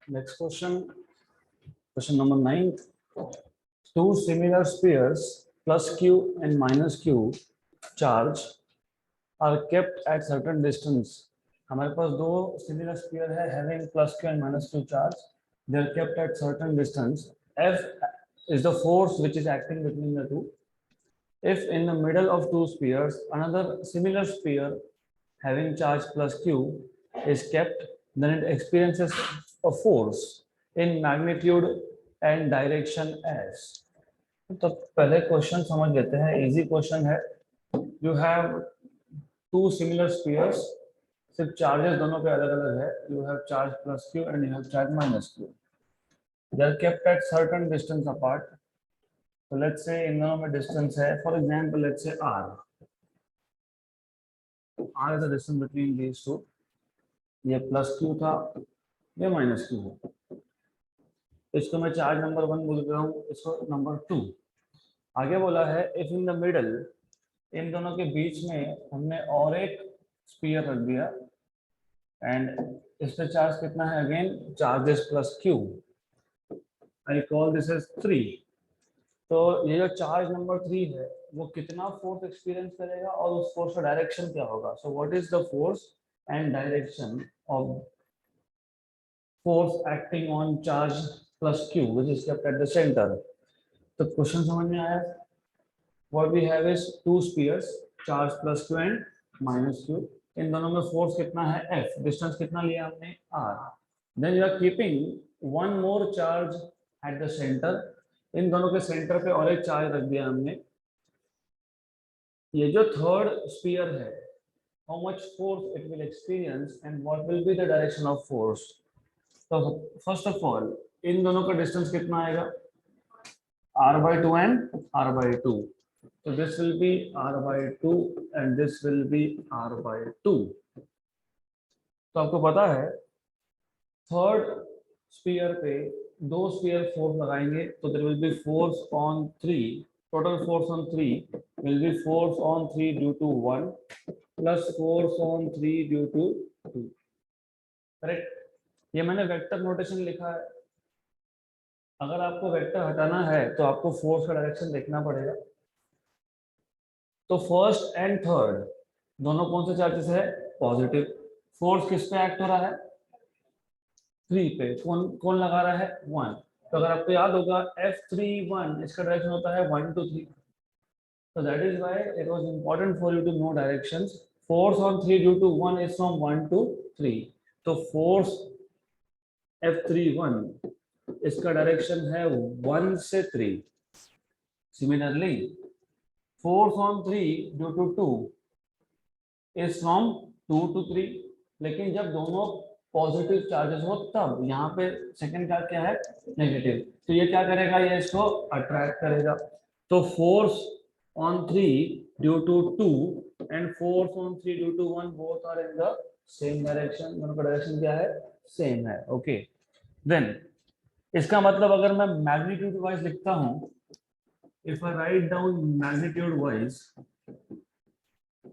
Next question, question number 9. Two similar spheres plus q and minus q charge are kept at certain distance. हमारे पास दो similar sphere है having plus q and minus q charge. They are kept at certain distance. F is the force which is acting between the two. If in the middle of two spheres another similar sphere having charge plus q is kept, then it experiences a force in magnitude and direction as. तो पहले question समझ लेते हैं, easy question है. You have two similar spheres, सिर्फ charges दोनों के अलग अलग है. You have charge plus Q and you have charge minus Q. They are kept at certain distance apart. तो लेट्स से इन दोनों में डिस्टेंस है, for example let's say r. r is the distance between these two. ये plus Q था, ये minus Q है. इसको मैं चार्ज नंबर 1 बोल रहा हूँ, इसको नंबर 2. आगे बोला है इफ इन द मिडल, इन दोनों के बीच में हमने और एक स्फीयर रख दिया एंड इस पे चार्ज कितना है, again charges plus Q. I call this as 3. तो ये जो चार्ज नंबर 3 है वो कितना फोर्स एक्सपीरियंस करेगा और उस फोर्स का डायरेक्शन क्या होगा. So what is the force and direction of force acting on charge plus Q which is kept at the centre. तो क्वेश्चन समझ में आया. What we have is two spheres, charge plus q and minus q. इन दोनों में force कितना है, f. Distance कितना लिया हमने, r. Then you are keeping one more charge at the center. इन दोनों के सेंटर पे और एक चार्ज रख दिया हमने. ये जो थर्ड स्फीयर है, how much force it will experience and what will be the direction of force. तो first of all, इन दोनों का डिस्टेंस कितना आएगा, r/2 and r/2. So this will be r/2 and this will be r/2. तो आपको पता है third sphere पे दो स्फीयर फोर्स लगाएंगे तो there will be force on 3. Total force on 3 will be force on 3 due to 1 plus force on 3 due to 2. Correct. ये मैंने वेक्टर नोटेशन लिखा है. अगर आपको वेक्टर हटाना है तो आपको फोर्स का डायरेक्शन देखना पड़ेगा. तो फर्स्ट एंड थर्ड दोनों कौन से चार्जेस है, पॉजिटिव. फोर्स किस पे एक्ट हो रहा है, 3 पे. कौन कौन लगा रहा है, 1. तो अगर आपको याद होगा F31 इसका डायरेक्शन होता है 1 to 3. तो that is why it was important for you to know directions. Force on 3 due to 1 is from 1 to 3. तो फोर्स F31 इसका डायरेक्शन है 1 से 3. Similarly force on 3 due to 2 is from 2 to 3. लेकिन जब दोनों पॉजिटिव चार्जेस हो तब. यहाँ पे सेकंड चार्ज क्या है, नेगेटिव. तो ये क्या करेगा, ये इसको अट्रैक्ट करेगा. तो force on 3 due to 2 and force on 3 due to 1 both are in the same direction. दोनों का डायरेक्शन क्या है, सेम है. ओके. देन इसका मतलब अगर मैं मैग्नीट्यूड वाइज लिखता हूँ, if I write down magnitude wise,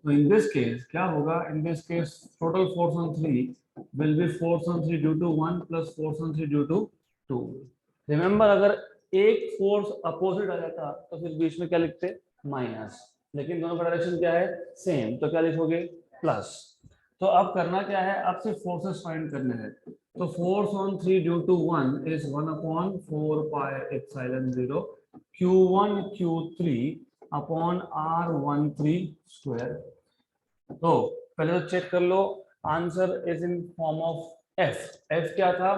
so in this case क्या होगा, in this case total force on 3 will be force on 3 due to 1 plus force on 3 due to 2. Remember अगर एक फोर्स अपोजिट आ जाता तो फिर बीच में क्या लिखते, माइनस. लेकिन दोनों का डायरेक्शन क्या है, सेम. तो क्या लिखोगे, प्लस. तो अब करना क्या है, अब सिर्फ फोर्सेस फाइंड करने हैं. तो force on 3 due to 1 is 1/4 pi epsilon 0 Q1 Q3 upon R13 square. तो पहले तो चेक कर लो, answer is in form of F. F क्या था,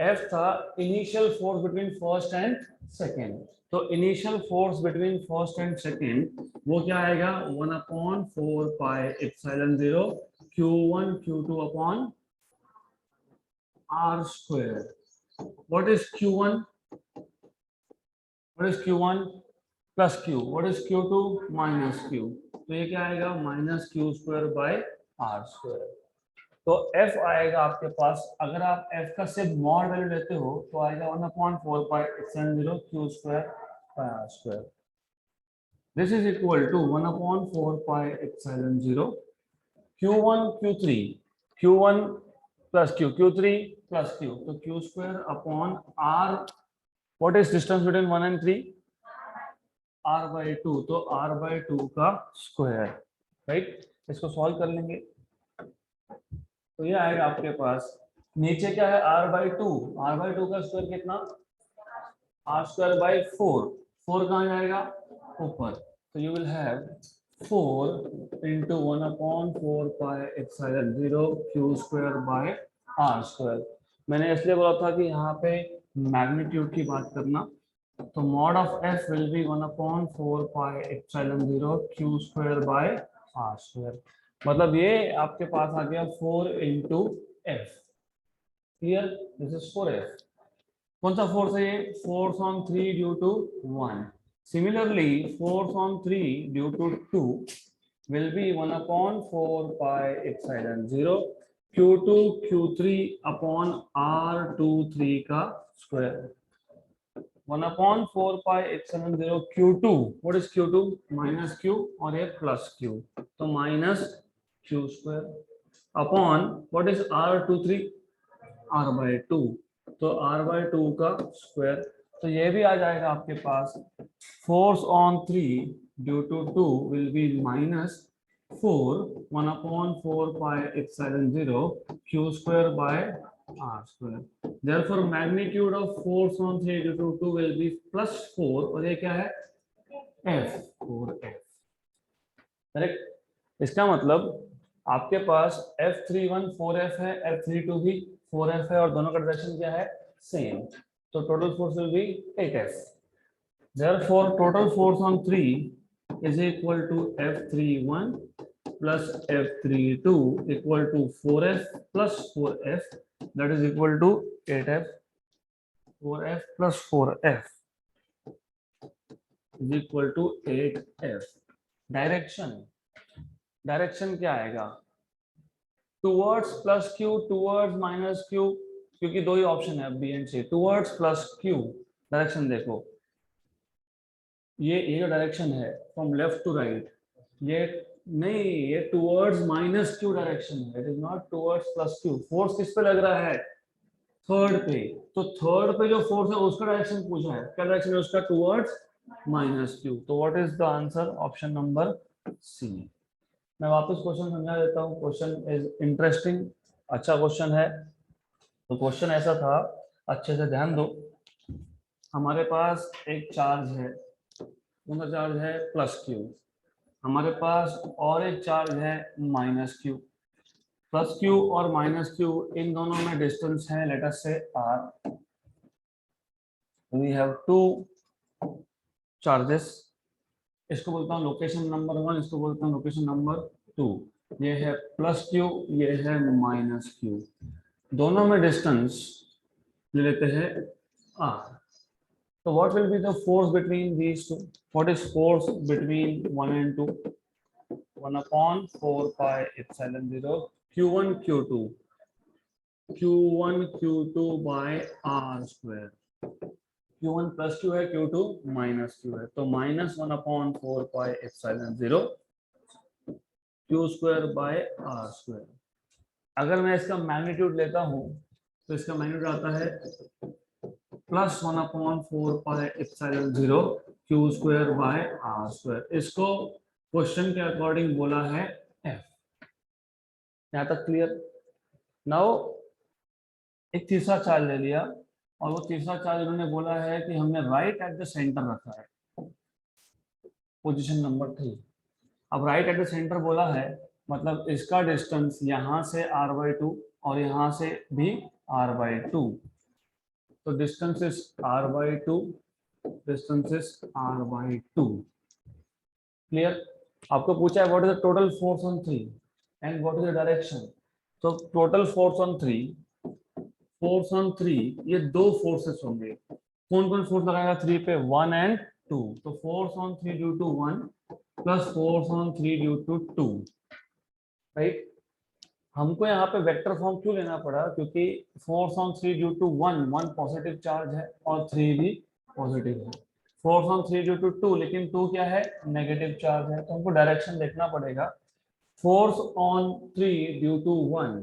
F था initial force between first and second. तो initial force between first and second वो क्या आएगा, 1/4 pi epsilon 0 Q1 Q2 upon R square. What is Q1, what is Q1 plus Q, what is Q2 minus Q. तो ये क्या आएगा, minus Q square by R square. तो F आएगा आपके पास. अगर आप F का सिर्फ मॉड वैल्यू लेते हो तो आएगा 1/4 pi epsilon 0 Q square by R square. This is equal to 1/4 pi epsilon 0 Q1 Q3 Q1 plus Q, Q3 plus Q, तो Q square upon R, what is distance between 1 and 3, R by two, तो R by two का square, right. इसको solve कर लेंगे तो ये आएगा आपके पास, नीचे क्या है R by two, R by two का स्क्वायर कितना, R square by four, four कहाँ जाएगा ऊपर, तो you will have 4 into 1/4 pi epsilon 0 Q square by R square. मैंने इसलिए बोला था कि यहाँ पे मैग्नीट्यूड की बात करना, तो mod of F will be 1/4 pi epsilon 0 Q square by R square, मतलब ये आपके पास आ गया 4 into F, clear, this is 4f। कौन सा फोर्स है ये, force on 3 due to 1, similarly force on 3 due to 2 will be 1/4 pi epsilon 0 Q2 Q3 upon R23 का square, 1/4 pi epsilon 0 Q2, what is Q2, minus Q और ये plus Q, तो minus Q square upon what is R23, R by two, तो R by two का square, तो ये भी आ जाएगा आपके पास, force on 3 due to 2 will be minus 4 1/4 pi epsilon 0 Q square by R square, therefore magnitude of force on 3 due to 2 will be plus 4, और ये क्या है F, 4F, करेक्ट। इसका मतलब आपके पास F31 4F है, F32 भी 4F है, और दोनों का डायरेक्शन क्या है सेम, तो total force will B 8F, therefore total force on 3 is equal to F31 plus F32 equal to 4F plus 4F, that is equal to 8F, 4F plus 4F is equal to 8F। Direction क्या आएगा, towards plus Q, towards minus Q, क्योंकि दो ही option है B and C, towards plus Q, direction देखो, ये direction है from left to right, ये नहीं, ये टुवर्ड्स माइनस क्यू डायरेक्शन है, it is not towards plus Q. Force किस पे लग रहा है, थर्ड पे, तो थर्ड पे जो फोर्स है उसका डायरेक्शन पूछा है, क्या डायरेक्शन है उसका, टुवर्ड्स माइनस क्यू, तो what is the answer, option number C. मैं वापस क्वेश्चन समझा देता हूँ, क्वेश्चन इज इंटरेस्टिंग, अच्छा क्वेश्चन है। तो क्वेश्चन ऐसा था, अच्छे से ध्यान दो, हमारे पास एक चार्ज है, कौन सा चार्ज है, प्लस क्यू, हमारे पास और एक चार्ज है माइनस क्यू, प्लस क्यू और माइनस क्यू इन दोनों में डिस्टेंस है, let us say R, we have two charges, इसको बोलता हूँ लोकेशन नंबर 1, इसको बोलता हूँ लोकेशन नंबर 2, ये है प्लस क्यू, ये है माइनस क्यू, दोनों में डिस्टेंस ले लेते हैं आर, तो what will be the force between these two, what is force between 1 and 2, 1/4 pi epsilon 0 Q1 Q2, Q1 Q2 by R square, Q1 plus Q है, Q2 minus Q है, तो -1/4 pi epsilon 0 Q square by R square. अगर मैं इसका magnitude लेता हूं तो इसका मैग्नीट्यूड आता है +1/4 pi epsilon 0 Q square by R square, इसको क्वेश्चन के अकॉर्डिंग बोला है F। यहाँ तक क्लियर। नाउ एक तीसरा चार्ज ले लिया, और वो तीसरा चार्ज उन्होंने बोला है कि हमने राइट एट द सेंटर रखा है, पोजीशन नंबर 3। अब राइट एट द सेंटर बोला है, मतलब इसका डिस्टेंस यहाँ से r/2 और यहाँ से भी r/2, तो distance is r/2, distance is r/2, clear. आपको पूछा है what is the total force on 3 and what is the direction, तो total force on 3, force on 3, ये दो फोर्सेस होंगे, कौन कौन फोर्स लगाएगा 3 पे, 1 and 2, तो force on 3 due to 1 plus force on 3 due to 2, right. हमको यहाँ पे वेक्टर फॉर्म क्यों लेना पड़ा, क्योंकि force on 3 due to 1 positive charge है और 3 भी पॉजिटिव है, फोर्स ऑन 3 ड्यू टू 2, लेकिन 2 क्या है, नेगेटिव चार्ज है, तो हमको डायरेक्शन देखना पड़ेगा, force on 3 due to 1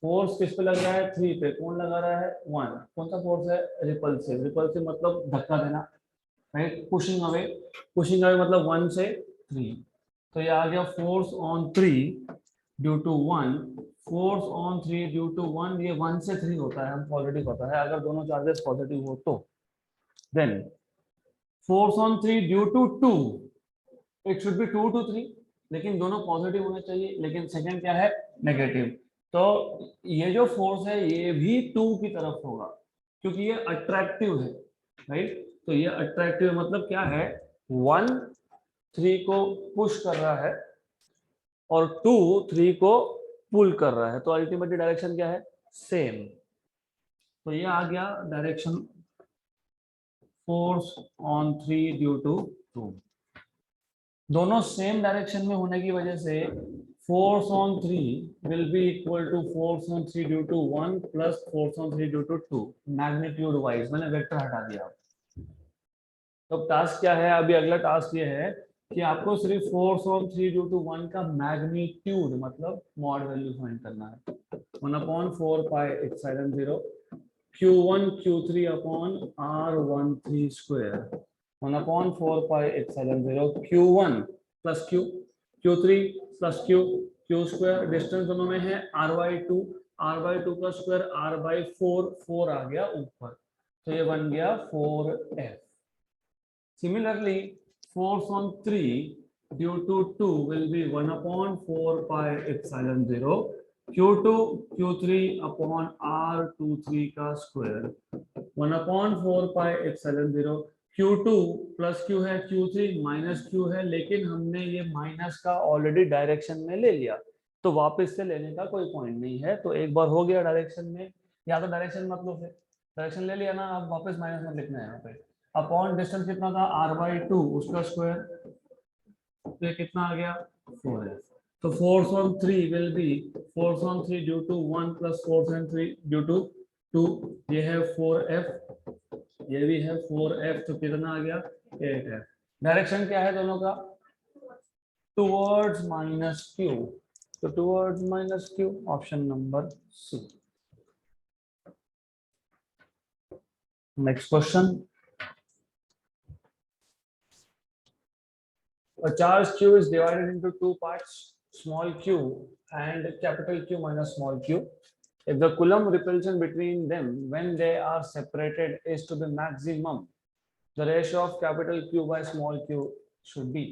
force किस पे लग रहा है? 3 पे। कौन लगा रहा है? 1। कौन सा फोर्स है? रिपल्सिव। रिपल्सिव मतलब धक्का देना, राइट? पुशिंग अवे मतलब 1 से 3। तो ये आ गया force on 3 due to 1। Force on 3 due to 1, ये 1 से 3 होता है, हमको ऑलरेडी पता है, अगर दोनों चार्जेस पॉजिटिव हो तो। Then force on 3 due to 2, it should be 2 to 3, लेकिन दोनों पॉजिटिव होने चाहिए, लेकिन सेकंड क्या है? नेगेटिव। तो ये जो फोर्स है ये भी 2 की तरफ होगा, क्योंकि ये अट्रैक्टिव है, राइट? तो ये अट्रैक्टिव मतलब क्या है? 1 3 को पुश कर रहा है और 2 3 को पुल कर रहा है, तो अल्टीमेटली डायरेक्शन क्या है? सेम। तो ये आ गया direction force on 3 due to 2। दोनों सेम डायरेक्शन में होने की वजह से force on 3 will be equal to force on 3 due to 1 plus force on 3 due to 2, magnitude wise. मैंने वेक्टर हटा दिया। तो टास्क क्या है? अभी अगला टास्क ये है कि आपको सिर्फ फोर्स ऑन 3 ड्यू टू 1 का मैग्नीट्यूड मतलब मॉड वैल्यू फाइंड करना है। 1/4 pi epsilon 0 Q1 Q3 upon R13 square. 1/4 pi epsilon 0 Q1 plus Q, Q3 plus Q, Q square, distance दोनों में है R/2, R/2 का स्क्वायर R/4, 4 आ गया ऊपर, तो ये बन गया 4F। Similarly, force on 3 due to 2 will be 1/4 pi epsilon 0 Q2 Q3 upon R23 का square. 1/4 pi epsilon 0 Q2 plus Q है, Q3 माइनस Q है, लेकिन हमने ये माइनस का ऑलरेडी डायरेक्शन में ले लिया, तो वापस से लेने का कोई पॉइंट नहीं है। तो एक बार हो गया डायरेक्शन में, या तो डायरेक्शन मतलब है, डायरेक्शन ले लिया ना, अब वापस माइनस मत लिखना है यहाँ पे। अपॉन डिस्टेंस कितना था? R/2, उसका स्क्वायर, तो ये कितना आ गया? 4F। तो force on 3 will be force on 3 due to 1 plus force on 3 due to 2, ये है 4F, ये भी है 4F, तो कितना आ गया? 8F। डायरेक्शन क्या है दोनों का? टुवर्ड्स माइनस Q, तो towards minus Q, option number C. Next question. A charge Q is divided into two parts, small q and capital Q minus small q. If the Coulomb repulsion between them when they are separated is to be maximum, the ratio of capital Q by small q should be.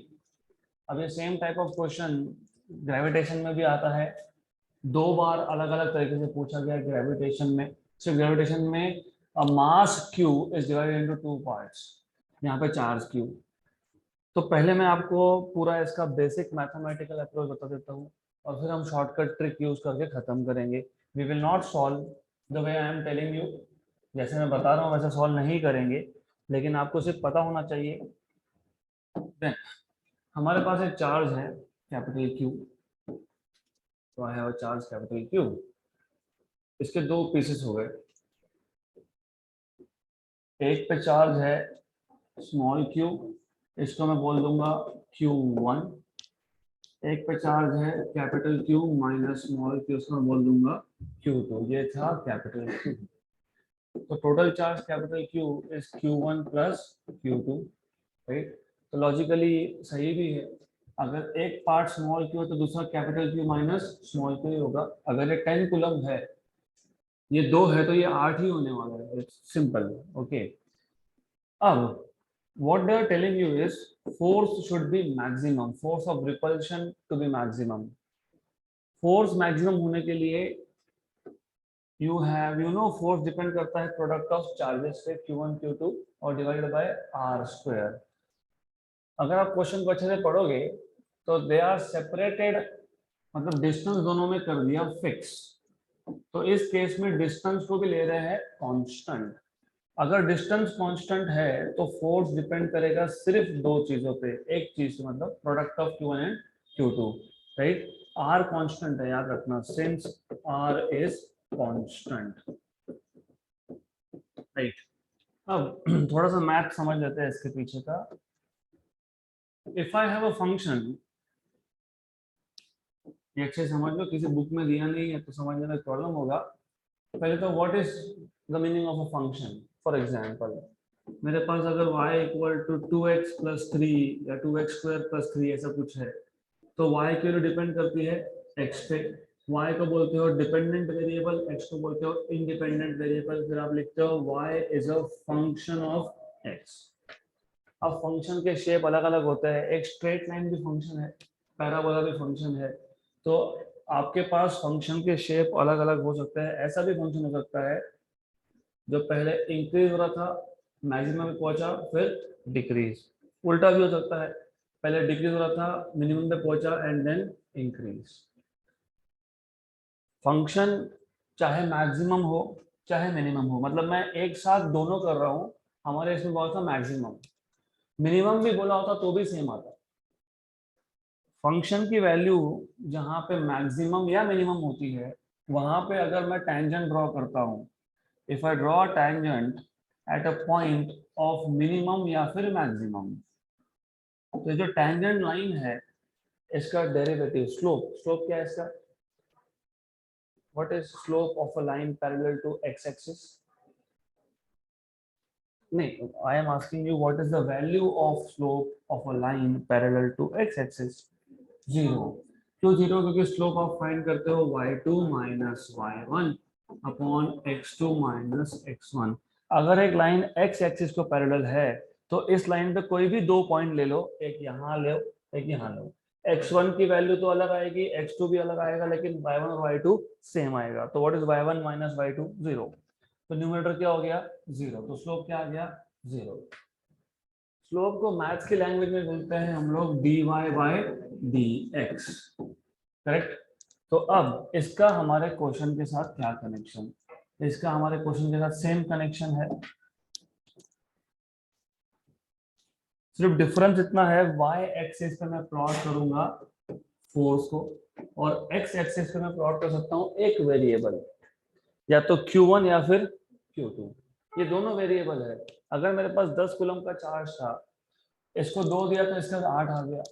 अब ये same type of question gravitation में भी आता है, 2 बार अलग अलग तरीके से पूछा गया ग्रेविटेशन में। सिर्फ ग्रेविटेशन में मास Q is divided into 2 parts, यहाँ पे चार्ज Q। तो पहले मैं आपको पूरा इसका बेसिक मैथमेटिकल अप्रोच बता देता हूँ और फिर हम शॉर्टकट ट्रिक यूज करके खत्म करेंगे। We will not solve the way I am telling you, जैसे मैं बता रहा हूँ वैसे सॉल्व नहीं करेंगे, लेकिन आपको सिर्फ पता होना चाहिए। देन हमारे पास एक चार्ज है कैपिटल Q, तो I have a charge capital Q। इसके 2 पीसेस हो गए, एक पे चार्ज है स्मॉल q, इसको मैं बोल दूंगा Q1। एक पे चार्ज है capital Q minus small q, उसको मैं बोल दूंगा Q2। ये था कैपिटल Q। तो total charge capital Q is Q1 plus Q2, right? तो लॉजिकली सही भी है, अगर एक पार्ट स्मॉल q है तो दूसरा capital Q minus small q ही होगा। अगर ये 10 कूलम है, ये 2 है, तो ये 8 ही होने वाला है। It's simple, okay. अब what they are telling you is force should be maximum, force of repulsion to be maximum। force maximum होने के लिए force डिपेंड करता है प्रोडक्ट ऑफ चार्जेस पे Q1 Q2 और डिवाइडेड बाय R स्क्वायर। अगर आप क्वेश्चन को अच्छे से पढ़ोगे तो दे आर सेपरेटेड, मतलब डिस्टेंस दोनों में कर दिया फिक्स, तो इस केस में डिस्टेंस को भी ले रहे हैं कांस्टेंट। अगर डिस्टेंस कांस्टेंट है तो फोर्स डिपेंड करेगा सिर्फ 2 चीजों पे, एक चीज मतलब product of Q1 and Q2, right? R constant है, याद रखना, since R is constant, right? अब थोड़ा सा मैथ समझ लेते हैं इसके पीछे का। If I have a function ये अच्छे से समझ लो, किसी बुक में दिया नहीं है तो समझने में प्रॉब्लम होगा। पहले तो what is the meaning of a function. For example मेरे पास अगर y equal to 2x plus 3 या 2x स्क्वायर प्लस 3 ऐसा कुछ है, तो y की वैल्यू डिपेंड करती है x पे। y को बोलते हो डिपेंडेंट वेरिएबल, x को बोलते हो इंडिपेंडेंट वेरिएबल। फिर आप लिखते हो y is a function of x। अब फंक्शन के शेप अलग अलग होते हैं, एक स्ट्रेट लाइन भी फंक्शन है, पैराबोला भी फंक्शन है। तो आपके पास फंक्शन के शेप अलग अलग हो सकते हैं। ऐसा भी फंक्शन हो सकता है जो पहले इंक्रीज हो रहा था, मैक्सिमम पे पहुंचा, फिर डिक्रीज। उल्टा भी हो सकता है, पहले डिक्रीज हो रहा था, मिनिमम पे पहुंचा एंड देन इंक्रीज। फंक्शन चाहे मैक्सिमम हो चाहे मिनिमम हो, मतलब मैं एक साथ दोनों कर रहा हूं। हमारे इसमें बहुत था मैक्सिमम, मिनिमम भी बोला होता तो भी सेम आता। फंक्शन की वैल्यू जहां पे मैक्सिमम या मिनिमम होती है, वहां पे अगर मैं टेंजेंट ड्रॉ करता हूं, if I draw tangent at a point of minimum या फिर मैक्सिमम, तो जो टेंजेंट लाइन है इसका डेरिवेटिव स्लोप, स्लोप क्या है इसका, what is slope of a line parallel to X axis? नहीं, I am asking you what is the value of slope of a line parallel to X axis? Zero. क्यों zero? क्योंकि slope आप find करते हो y2 minus y1 upon x2 minus x1। अगर एक line x axis को parallel है तो इस लाइन पे कोई भी दो पॉइंट ले लो, एक यहाँ लो एक यहाँ लो, x1 की वैल्यू तो अलग आएगी, x2 भी अलग आएगा, लेकिन y1 और y2 सेम आएगा। तो what is y1 minus y2? Zero. तो न्यूमरेटर क्या हो गया? जीरो। तो स्लोप क्या आ गया? जीरो। स्लोप को मैथ्स की लैंग्वेज में बोलते हैं हम लोग dy बाय dx, करेक्ट। तो अब इसका हमारे क्वेश्चन के साथ क्या कनेक्शन? इसका हमारे क्वेश्चन के साथ सेम कनेक्शन है, सिर्फ डिफरेंस इतना है, y एक्सिस पे मैं प्लॉट करूंगा फोर्स को, और x एक्सिस पे मैं प्लॉट कर सकता हूं एक वेरिएबल, या तो Q1 या फिर Q2। ये दोनों वेरिएबल है। अगर मेरे पास 10 कूलम का चार्ज था, इसको 2 दिया तो इसका 8 आ गया,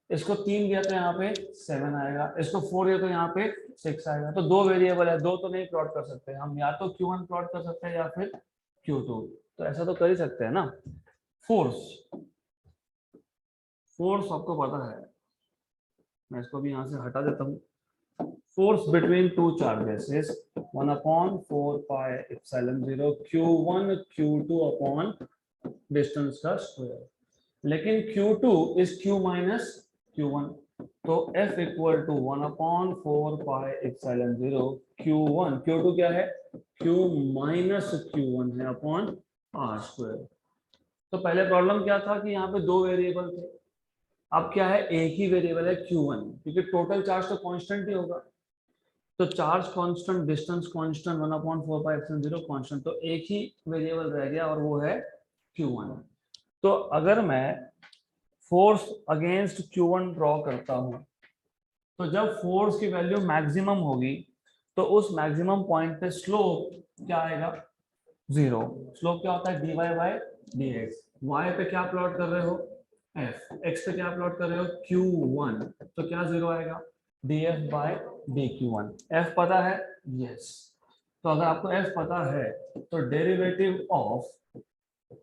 इसको 3 दिया तो यहाँ पे 7 आएगा, इसको 4 दिया तो यहाँ पे 6 आएगा। तो दो वेरिएबल है, दो तो नहीं प्लॉट कर सकते हम, या तो Q1 प्लॉट कर सकते हैं या फिर Q2। तो ऐसा तो कर ही सकते हैं ना। फोर्स, फोर्स आपको पता है, मैं इसको भी यहाँ से हटा देता हूँ। Force between two charges is 1/4 pi epsilon 0 Q1 Q2 upon distance का स्क्वायर। लेकिन Q2 is Q minus Q1, तो F equal to 1/4 pi epsilon 0 Q1, Q2 क्या है? Q माइनस Q1 है अपॉन R स्क्वायर। तो पहले प्रॉब्लम क्या था कि यहाँ पे दो वेरिएबल थे, अब क्या है? एक ही वेरिएबल है Q1, क्योंकि टोटल चार्ज तो कांस्टेंट ही होगा। तो charge constant, distance constant, 1/4 pi epsilon 0 constant, तो एक ही वेरिएबल रह गया और वो है Q1। तो अगर मैं फोर्स अगेंस्ट Q1 ड्रॉ करता हूं, तो जब फोर्स की वैल्यू मैक्सिमम होगी तो उस मैक्सिमम पॉइंट पे स्लोप क्या आएगा? जीरो। स्लोप क्या होता है? dy bye dx। y पे क्या प्लॉट कर रहे हो? f। x पे क्या प्लॉट कर रहे हो? Q1। तो क्या जीरो आएगा? df bye dq1। f पता है? यस। तो अगर आपको f पता है तो derivative of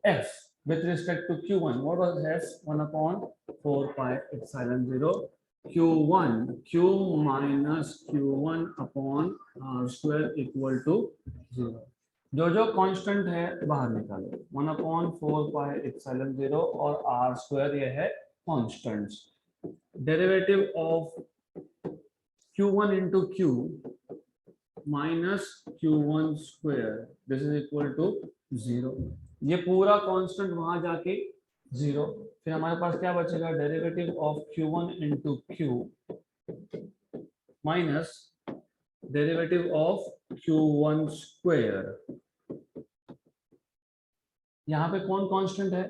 f with respect to Q1, what was f? 1/4 pi epsilon 0 Q1, Q minus Q1 upon R square equal to 0। जो जो कांस्टेंट है बाहर निकालो, 1/4 pi epsilon 0 और R square ये है constants. Derivative of Q1 into Q minus Q1 square, this is equal to 0। ये पूरा कांस्टेंट वहां जाके 0। फिर हमारे पास क्या बचेगा? Derivative of Q1 into Q minus derivative of Q1 square. यहाँ पे कौन कांस्टेंट है?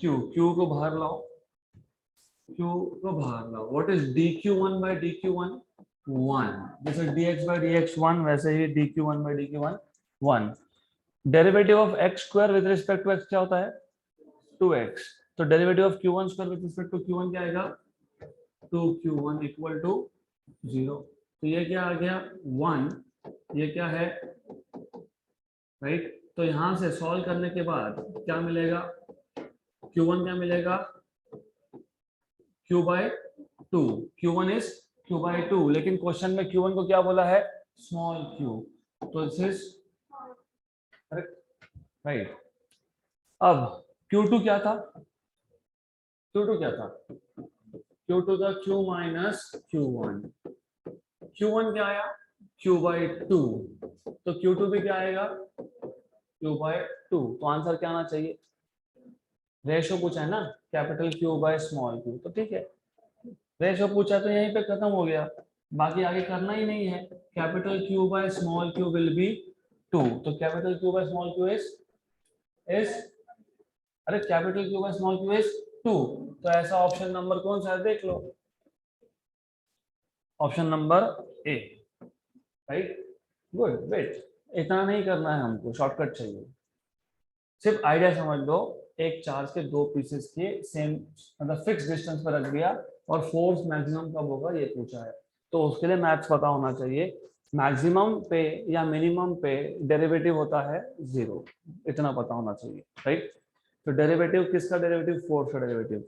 Q। Q को बाहर लाओ, Q को बाहर लाओ। What is dq1 by dq1? 1। जैसे dx by dx 1, वैसे ही dq1 by dq1 1। Derivative of x square with respect to x क्या होता है? 2x। तो derivative of Q1 square with respect to Q1 क्या आएगा? 2Q1 equal to 0। तो ये क्या आ गया 1, ये क्या है राइट। तो यहां से सॉल्व करने के बाद क्या मिलेगा, Q1 क्या मिलेगा, Q/2, Q1 इज Q/2, लेकिन क्वेश्चन में Q1 को क्या बोला है, स्मॉल q, तो दिस इज राइट। अब Q2 क्या था, Q2 क्या था, Q2 था Q माइनस Q1, Q1 क्या आया Q/2, तो Q2 भी क्या आएगा Q/2। तो आंसर क्या आना चाहिए, रेशो पूछा है ना, capital Q by small q, तो ठीक है, रेशो पूछा तो यहीं पे खत्म हो गया, बाकी आगे करना ही नहीं है। Capital Q by small q will be 2, तो capital Q by small q is अरे capital Q by small q is 2, तो ऐसा ऑप्शन नंबर कौन सा है देख लो, option number A, right. Good, wait, इतना नहीं करना है हमको, शॉर्टकट चाहिए, सिर्फ आइडिया समझ लो। एक चार्ज के दो पीसेस के सेम मतलब फिक्स डिस्टेंस पर रख दिया और फोर्स मैक्सिमम कब होगा ये पूछा है, तो उसके लिए मैथ्स पता होना चाहिए। मैक्सिमम पे या मिनिमम पे डेरिवेटिव होता है 0, इतना पता होना चाहिए, राइट। तो डेरिवेटिव किसका डेरिवेटिव, फोर्स का derivative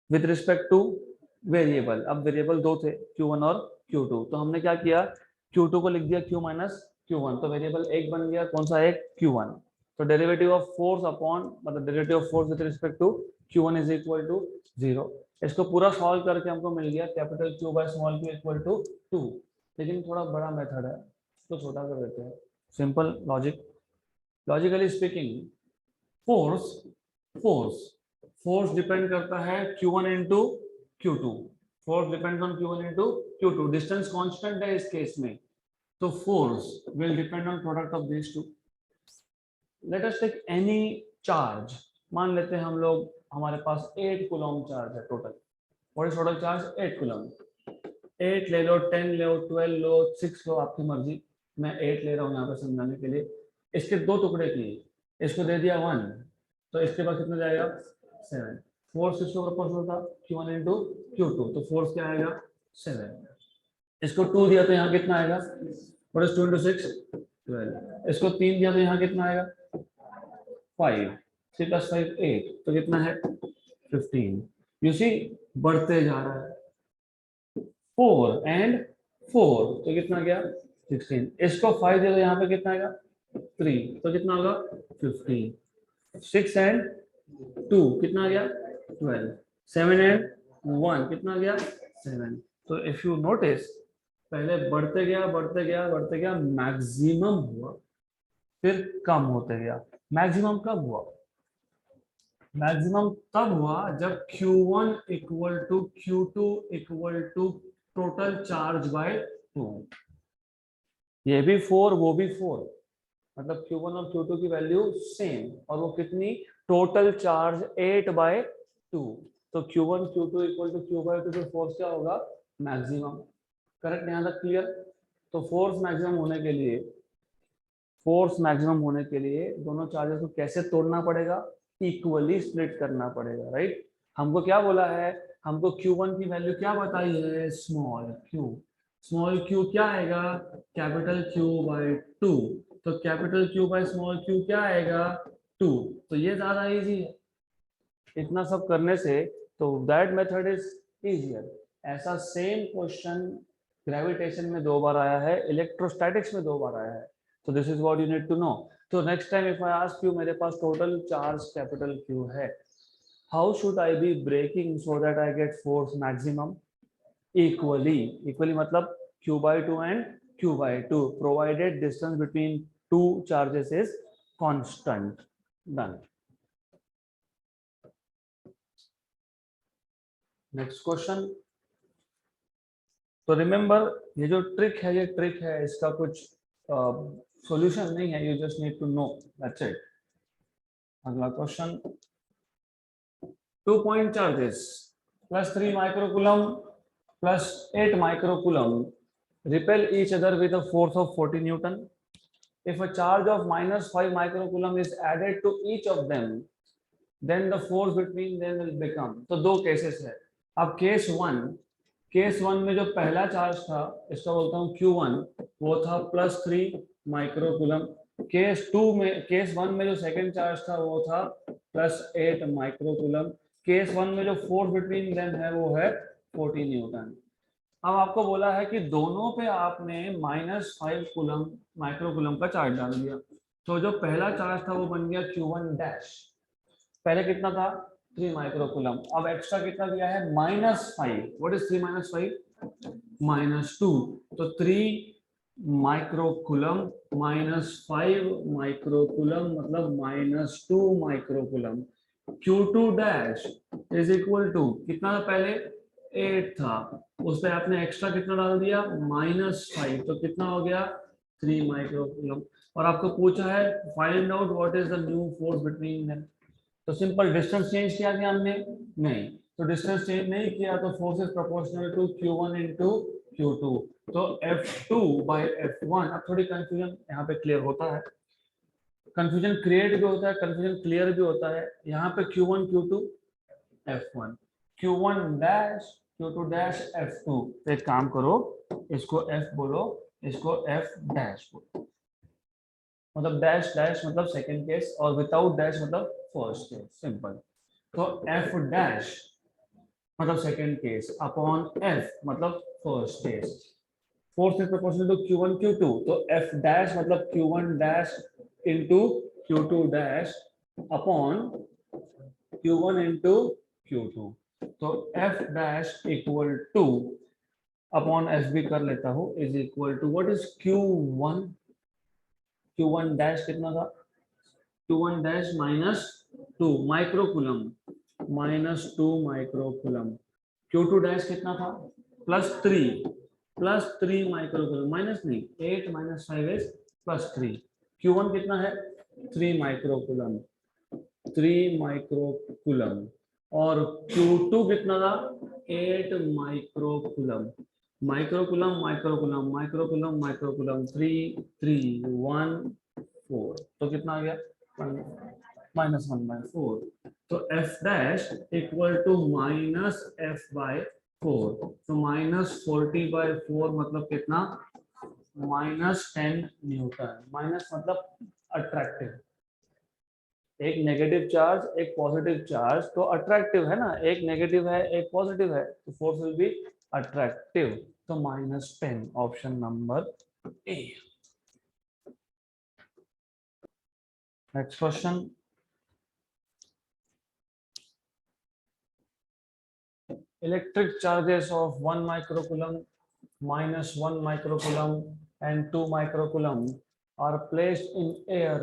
with respect two variable. अब वेरिएबल दो थे Q1 और Q2, तो हमने क्या किया, Q2 को लिख दिया Q माइनस Q1, तो वेरिएबल एक बन गया, कौन सा एक, Q1। तो डेरिवेटिव ऑफ फोर्स अपॉन मतलब derivative of force with respect to Q1 is equal to 0। इसको पूरा सॉल्व करके हमको मिल गया capital Q by small q equal to 2, लेकिन थोड़ा बड़ा मेथड है तो छोटा कर देते हैं। Simple logic, logically speaking, force force force depend करता है Q1 into Q2, force depend on Q1 into Q2, distance constant है इस केस में, तो force will depend on product of this two. Let us take any charge, मान लेते हैं हम लोग हमारे पास 8 कूलम चार्ज है total, what is total charge 8 coulomb, 8 ले लो, 10 लो, 12 लो, 6 लो, आपकी मर्जी, मैं 8 ले रहा हूँ यहाँ पे समझाने के लिए। इसके दो टुकड़े किए, इसको दे दिया 1, तो इसके बाद कितना जाएगा 7, फोर्स किसको प्रोपोर्शनल था Q1 इंटू Q2, तो फोर्स क्या आएगा 7, इसको 2 दिया तो यहाँ कितना आएगा, व्हाट इज 2 इंटू 6 12, इसको 3 दिया तो यहाँ कितना आएगा 5, 3 प्लस 5 8, तो कितना है 15। यू सी बढ़ते जा रहा है, 4 एंड 4, तो कितना गया 16, इसको 5 दे तो यहाँ पे कितना आएगा 3, तो कितना होगा 15, 6 एंड 2 कितना आ गया 12, 7 एंड 1 कितना आ गया 7। तो इफ यू नोटिस पहले बढ़ते गया बढ़ते गया बढ़ते गया, मैक्सिमम हुआ, फिर कम होते गया। मैक्सिमम कब हुआ, मैक्सिमम तब हुआ जब Q1 equal to Q2 equal to total charge by 2, ये भी 4 वो भी 4, मतलब Q1 और Q2 की वैल्यू सेम, और वो कितनी, टोटल चार्ज 8/2, तो Q1 Q2 equal to Q/2, तो फोर्स क्या होगा मैक्सिमम, करेक्ट, यहाँ तक क्लियर। तो फोर्स मैक्सिमम होने के लिए दोनों चार्जेस को कैसे तोड़ना पड़ेगा, इक्वली स्प्लिट करना पड़ेगा, राइट। हमको क्या बोला है, हमको Q1 की वैल्यू क्या बताई है, स्मॉल q, स्मॉल q क्या आएगा कैपिटल Q/2, तो capital Q by small q क्या आएगा 2, तो ये ज्यादा इजी है इतना सब करने से, तो दैट मेथड इज इजियर। ऐसा सेम क्वेश्चन ग्रेविटेशन में 2 बार आया है, इलेक्ट्रोस्टैटिक्स में 2 बार आया है, तो this is what you need to know. तो next time if I ask you, मेरे पास टोटल चार्ज कैपिटल Q है, how should I be breaking so that I get force maximum, equally, equally मतलब Q/2 and Q/2 provided distance between two charges is constant, done। Next question, तो remember ये जो trick है, ये trick है, इसका कुछ सॉल्यूशन नहीं है, you just need to know, that's it. अगला question, 2 point charges plus 3 microcoulomb plus 8 microcoulomb repel each other with a force of 40 Newton. If a charge of minus 5 microcoulomb is added to each of them, then the force between them will become, तो दो cases है। अब case 1, case one में जो पहला charge था इसका बोलता हूँ Q1, वो था +3 माइक्रोकुलम। केस वन में जो सेकंड चार्ज था वो था +8 माइक्रोकुलम। केस वन में जो फोर्स बिटवीन देम है वो है 40 न्यूटन। अब आपको बोला है कि दोनों पे आपने -5 कुलम माइक्रोकुलम का चार्ज डाल दिया, तो जो पहला चार्ज था वो बन गया Q1 डैश। पहले कितना था 3 माइक्रोकुलम, अब एक्स्ट्रा कितना दिया है -5। What is 3 - 5? -2। तो 3 माइक्रोकुलम -5 माइक्रोकुलम मतलब -2 microcoulomb. Q2 dash is equal to कितना था पहले 8 था, उस पर आपने एक्स्ट्रा कितना डाल दिया -5, तो कितना हो गया 3 माइक्रोकुलम। और आपको पूछा है find out what is the new force between them. तो सिंपल डिस्टेंस चेंज किया क्या हमने? नहीं। तो डिस्टेंस चेंज नहीं किया तो force is proportional to Q1 into Q2। तो F2 by F1। अब थोड़ी कंफ्यूजन यहाँ पे क्लियर होता है, कंफ्यूजन क्रिएट भी होता है, कंफ्यूजन क्लियर भी होता है। यहाँ पे Q1 Q2 F1, Q1 dash Q2 dash F2। तो एक काम करो, इसको F बोलो, इसको F डैश बोलो। मतलब डैश डैश मतलब सेकंड केस और विदाउट डैश मतलब फर्स्ट केस, सिंपल। तो F डैश मतलब सेकंड केस अपॉन F मतलब first case. Force is proportional to Q1 Q2, तो F डैश मतलब Q1 dash into Q2 dash upon Q1 into Q2। तो F dash equal to upon F भी कर लेता हूँ is equal to what is Q1। Q1 dash कितना था Q1 dash -2 microcoulomb, -2 microcoulomb. Q2 dash कितना था +3 माइक्रोकुलम, माइनस नहीं 8 - 5 इज +3। Q1 कितना है 3 माइक्रोकुलम, 3 माइक्रोकुलम। और Q2 कितना था 8 microcoulomb. Microcoulomb microcoulomb microcoulomb microcoulomb 3 3 1 4, तो कितना आ गया -1/4। तो F dash equal to -F/4। तो -40/4 मतलब कितना -10 न्यूटन। माइनस मतलब अट्रैक्टिव, एक नेगेटिव चार्ज एक पॉजिटिव चार्ज तो अट्रैक्टिव है ना, एक नेगेटिव है एक पॉजिटिव है तो फोर्स विल बी अट्रैक्टिव। तो -10, option number A. Next question, electric charges of 1 microcoulomb, -1 microcoulomb and 2 microcoulomb are placed in air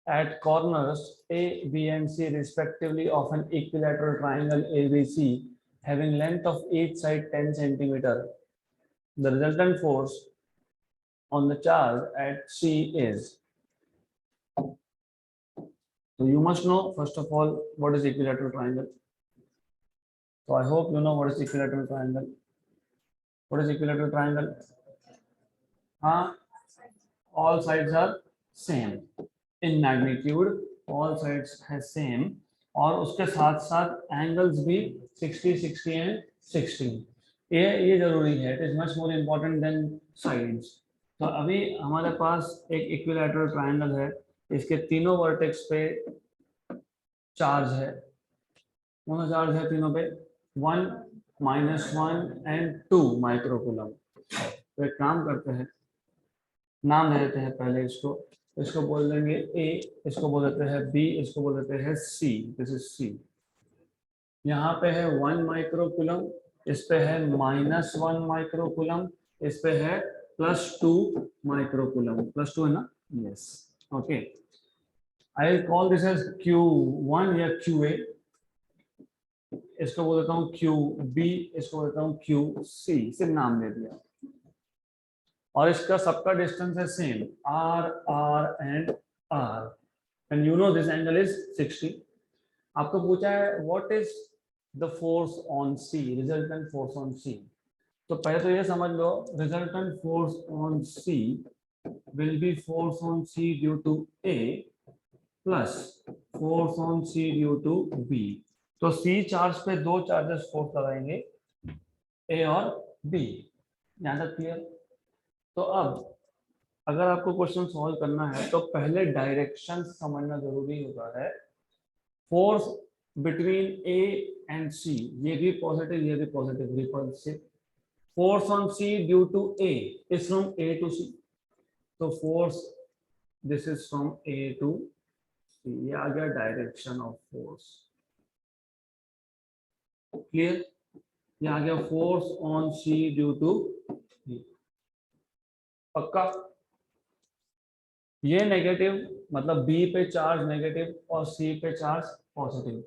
at corners A, B and C respectively of an equilateral triangle ABC having length of each side 10 centimeter. The resultant force on the charge at C is. So you must know first of all what is equilateral triangle. So I hope you know what is equilateral triangle. What is equilateral triangle? All sides are same in magnitude, all sides है same, और उसके साथ साथ angles भी 60 60 and 60। ये जरूरी है, it is much more important then sides. तो अभी हमारे पास एक इक्विलैटरल ट्रायंगल है, इसके तीनों वर्टेक्स पे चार्ज है, कौन चार्ज है तीनों पे 1 -1 एंड 2 माइक्रोकुलम। तो एक काम करते हैं, नाम दे देते हैं पहले इसको, इसको बोल देंगे ए, इसको बोल देते हैं बी, इसको बोल देते हैं सी। दिस इज सी। यहाँ पे है 1 माइक्रोकुलम, इस पे है -1 माइक्रोकुलम, इस पे है +2 माइक्रोकुलम। +2 है ना? Yes, okay. I will call this as Q1 या QA, इसको बोल देता हूँ QB, इसको बोल देता हूँ QC, सिर्फ नाम दे दिया। और इसका सबका डिस्टेंस है same R and R, and you know this angle is 60। आपको पूछा है what is the force on C, resultant force on C। तो पहले तो ये समझ लो, resultant force on C will be force on C due to A plus force on C due to B। तो C चार्ज पे दो charges force लगाएंगे, ए और बी। यहाँ तक क्लियर? तो अब अगर आपको क्वेश्चन सॉल्व करना है तो पहले डायरेक्शन समझना जरूरी होता है। Force between A and C, ये भी पॉजिटिव ये भी positive, repulsive. Force on C due to A is from A to C, तो force this is from A to C, ये आ गया डायरेक्शन ऑफ फोर्स। क्लियर? ये आ गया force on C due to B. पक्का? ये नेगेटिव मतलब बी पे चार्ज नेगेटिव और सी पे charge positive.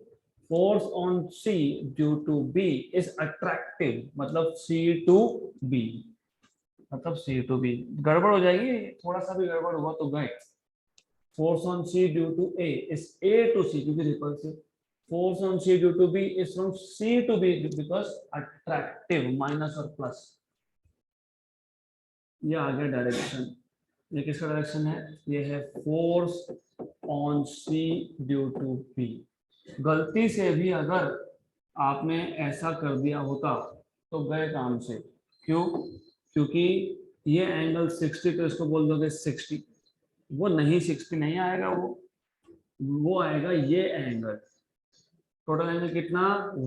Force on C due to B is attractive मतलब सी टू बी, मतलब सी टू बी। गड़बड़ हो जाएगी, थोड़ा सा भी गड़बड़ हुआ तो गए। Force on C due to A is A to C क्योंकि repulsive. Force on C due to B is from C to B because attractive, minus और प्लस। ये आ गया डायरेक्शन। ये किसका डायरेक्शन है? ये है force on C due to B. गलती से भी अगर आपने ऐसा कर दिया होता तो गए काम से। क्यों? क्योंकि ये एंगल 60 तो इसको बोल दोगे 60, वो नहीं 60 नहीं आएगा, वो आएगा ये एंगल। टोटल एंगल कितना?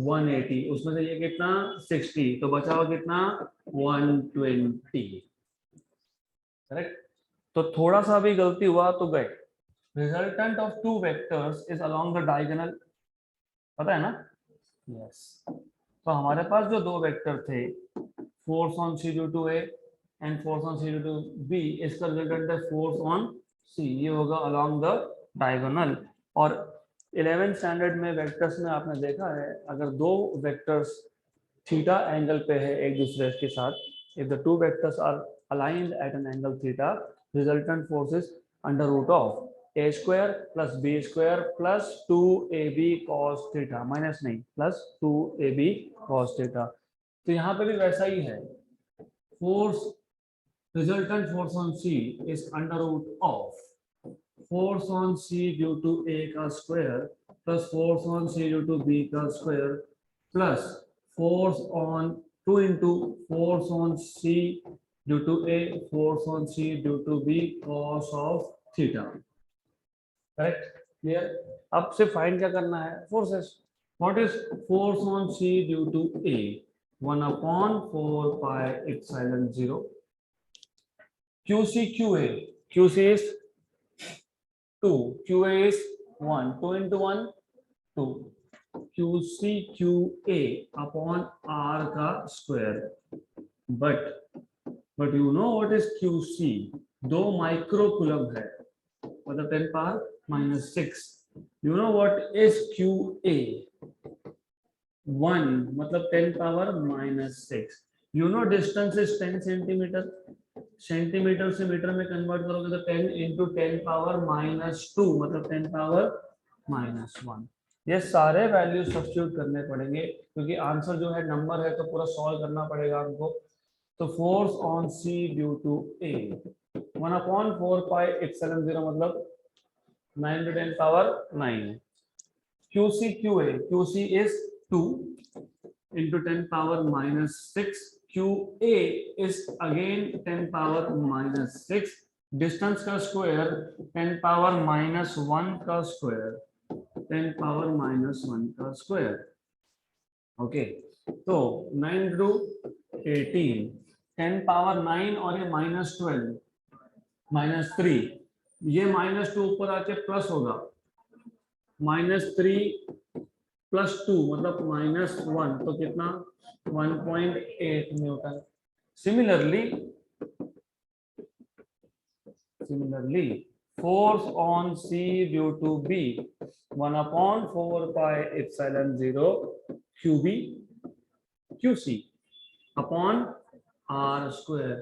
180, उसमें से ये कितना? 60, तो बचा हुआ कितना? 120। करेक्ट? तो थोड़ा सा भी गलती हुआ तो गए। Resultant of two vectors is along the diagonal, पता है ना? यस। तो हमारे पास जो दो वेक्टर थे, force on C due to A and force on C due to B, इसका रिजल्टेंट है फोर्स ऑन सी, ये होगा अलोंग द डायगोनल। और 11th स्टैंडर्ड में वेक्टर्स में आपने देखा है, अगर दो वेक्टर्स थीटा एंगल पे है एक दूसरे के साथ, if the two vectors are aligned at an angle theta, resultant force is under root of a square plus b square plus 2ab cos theta, minus नहीं, plus 2ab cos theta। तो यहाँ पे भी वैसा ही है, force resultant force on C is under root of force on C due to A का square plus force on C due to B का square plus force on 2 into force on C due to A force on C due to B cos of theta। Correct? Clear? अब से find क्या करना है? Forces. What is force on C due to A? 1/4 pi epsilon 0 QC QA। QC is 2, QA is 1, 2 into 1 2, QC QA upon R का square। but you know what is QC? 2 micro coulomb है, मतलब 10 power -6। you know what is QA? 1 मतलब 10 power -6। you know distance is 10 centimeter, centimetre से metre में convert करोगे तो 10 into 10 power -2 मतलब 10 power -1। ये सारे वैल्यू सब्स्टिट्यूट करने पड़ेंगे क्योंकि आंसर जो है नंबर है, तो पूरा सॉल्व करना पड़ेगा हमको। तो force on C due to A 1/4 pi epsilon 0 मतलब 9 to 10 power 9। QC QA, QC is 2 into 10 power -6, QA is again 10 power -6, distance का स्क्वायर 10 power -1 का स्क्वायर, 10 power -1 का स्क्वायर। ओके, तो 9 into 18, 10 power 9 और ये -12 -3, ये -2 ऊपर आके प्लस होगा, -3 + 2 मतलब -1, तो कितना? 1.8 Newton. Similarly, force on C due to B 1/4 pi epsilon 0 QB QC upon R square।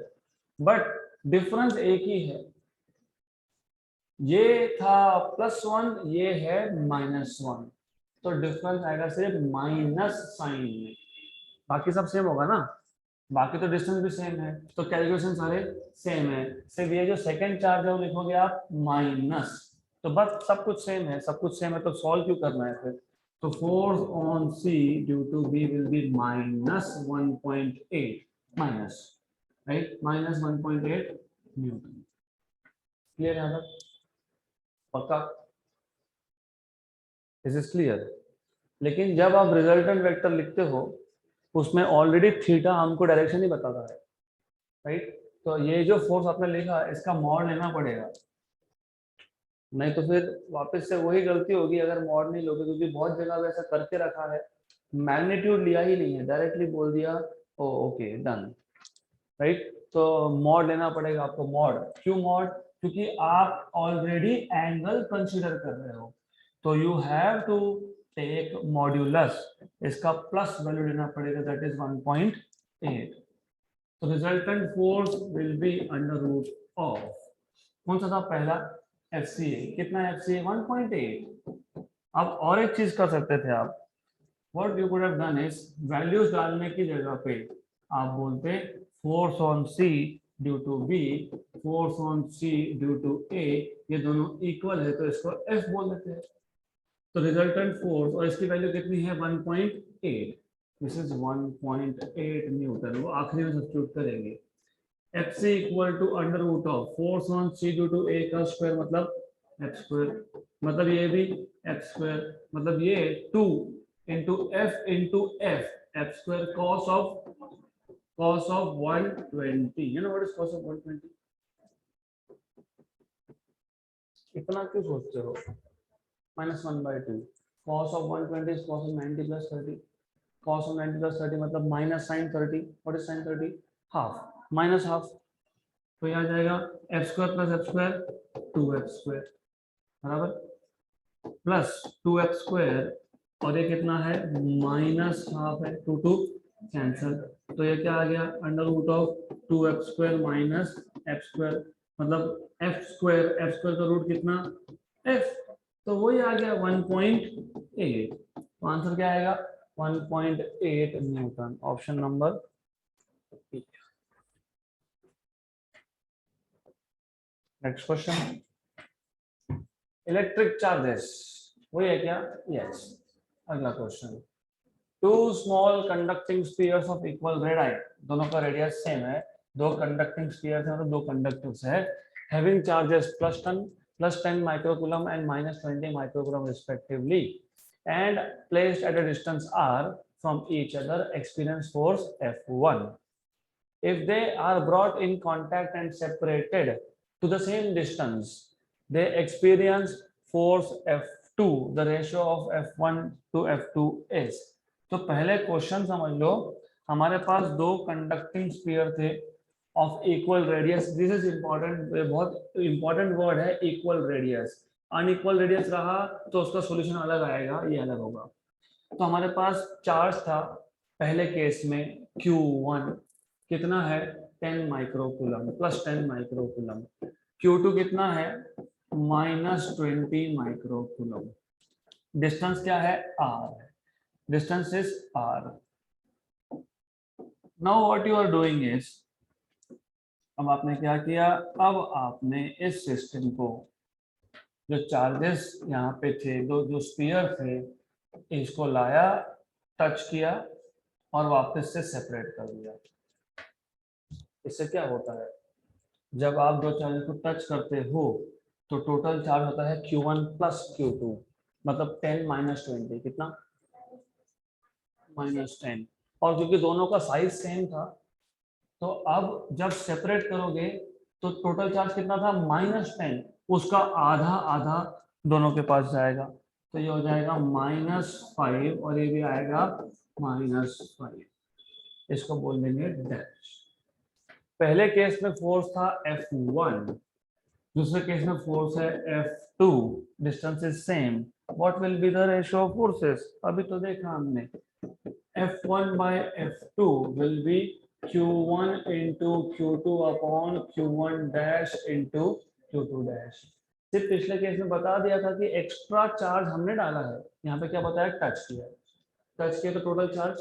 But difference एक ही है, ये था +1, ये है -1, तो डिफरेंस आएगा सिर्फ माइनस साइन में, बाकी सब सेम होगा ना, बाकी तो डिस्टेंस भी सेम है, तो कैलकुलेशन सारे सेम है, सिर्फ ये जो सेकंड चार्ज है वो लिखोगे आप माइनस। तो बस सब कुछ सेम है, सब कुछ सेम है, तो सॉल्व क्यों करना है फिर? तो force on C due to B will be -1.8 minus, right, -1.8 newton. Clear है ना? पक्का? Is is clear? लेकिन जब आप रिजल्टेंट वेक्टर लिखते हो उसमें ऑलरेडी थीटा हमको डायरेक्शन ही बताता है, राइट? तो ये जो फोर्स आपने लिखा इसका मॉड लेना पड़ेगा, नहीं तो फिर वापस से वही गलती होगी अगर मॉड नहीं लोगे, क्योंकि बहुत जगह वैसा करके रखा है, मैग्नीट्यूड लिया ही नहीं है, डायरेक्टली बोल दिया ओ ओके डन, राइट? तो मॉड लेना पड़ेगा आपको। मॉड क्यों मॉड? क्योंकि आप ऑलरेडी एंगल कंसीडर कर रहे हो, तो you have to take modulus, इसका प्लस वैल्यू लेना पड़ेगा, दैट इज 1.8। तो resultant force will be under root of, कौन सा था पहला? FCA। कितना FCA? 1.8। अब और एक चीज कर सकते थे आप, what you could have done is values डालने की जगह पे आप बोलते force on C due to B, force on C due to A, ये दोनों इक्वल है तो इसको F बोल देते हैं। तो रिजल्टेंट फोर्स और इसकी वैल्यू कितनी है? 1.8। दिस इज 1.8 न्यूटन, वो आखिरी में सब्स्टिट्यूट करेंगे। FC equal to under root of force on C due to A का स्क्वायर मतलब F स्क्वायर, मतलब ये भी F स्क्वायर, मतलब ये 2 into F square cos of 120। You know what is cos of 120? इतना क्यों सोचते हो? -1/2 cos of 120 is cos of 90 plus 30, cos of 90 plus 30 मतलब minus sin 30। what is sin 30? Half, minus half, तो ये आ जाएगा F square plus F square 2F square बराबर plus 2F square, और ये कितना है? माइनस हाफ है, 2 कैंसल, तो ये क्या आ गया? Under root of 2F square minus F square, मतलब F स्क्वायर का रूट कितना? F, तो वही आ गया 1.8। तो आंसर क्या आएगा? 1.8 newton, option number B. Next question, electric charges, वही है क्या? यस। अगला question, two small conducting spheres of equal radius, दोनों का रेडियस सेम है, दो कंडक्टिंग स्फीयर्स हैं, मतलब दो कंडक्टर्स है, having charges +10 microcoulomb and -20 microcoulomb respectively and placed at a distance r from each other experience force F1. If they are brought in contact and separated to the same distance, they experience force F2. The ratio of F1 to F2 is, तो पहले question समझ लो, हमारे पास दो conducting sphere थे of equal radius, this is important, बहुत important word है equal radius. Unequal radius रहा तो उसका सॉल्यूशन अलग आएगा, ये अलग होगा। तो हमारे पास चार्ज था पहले केस में Q1 कितना है? 10 माइक्रोकूलम प्लस 10 माइक्रोकूलम, Q2 कितना है? -20 माइक्रोकूलम, डिस्टेंस क्या है? R, distance is r. Now what you are doing is, अब आपने क्या किया? अब आपने इस सिस्टम को, जो चार्जेस यहाँ पे थे, दो जो स्फीयर थे, इसको लाया, टच किया और वापस से सेपरेट कर दिया। इससे क्या होता है? जब आप दो चार्जेस को टच करते हो तो टोटल चार्ज होता है Q1 प्लस Q2, मतलब 10 - 20 कितना? -10। और क्योंकि दोनों का साइज सेम था, तो अब जब सेपरेट करोगे तो टोटल चार्ज कितना था? -10, उसका आधा आधा दोनों के पास जाएगा, तो ये हो जाएगा -5 और ये भी आएगा -5, इसको बोल देंगे डैश। पहले केस में फोर्स था F1, दूसरे केस में फोर्स है F2, distance is same, what will be the ratio of forces? अभी तो देखा हमने, F1 by F2 will be Q1 into Q2 upon Q1 dash into Q2 dash। सिर्फ पिछले केस में बता दिया था कि एक्स्ट्रा चार्ज हमने डाला है, यहाँ पे क्या बताया? टच किया, टच किया तो टोटल चार्ज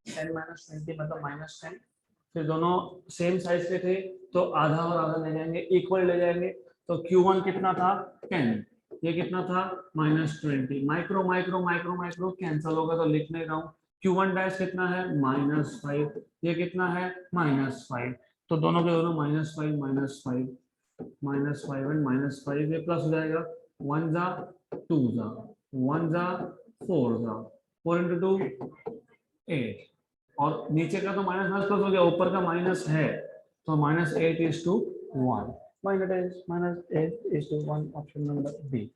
10 - 20 मतलब -10, फिर दोनों सेम साइज के थे तो आधा और आधा ले जाएंगे, इक्वल ले जाएंगे, तो Q1 कितना था? 10, ये कितना था -20, micro micro micro micro cancel होगा तो लिख नहीं रहा हूँ। Q1 डैश कितना है -5, ये कितना है -5, तो दोनों के दोनों -5 -5 एंड -5, ये प्लस हो जाएगा, 1 जा 2 जा 1 जा 4 जा 4 into 2 8, और नीचे का तो माइनस माइनस प्लस हो गया, ऊपर का माइनस है तो -8 is to 1, -8 is to 1, option number B.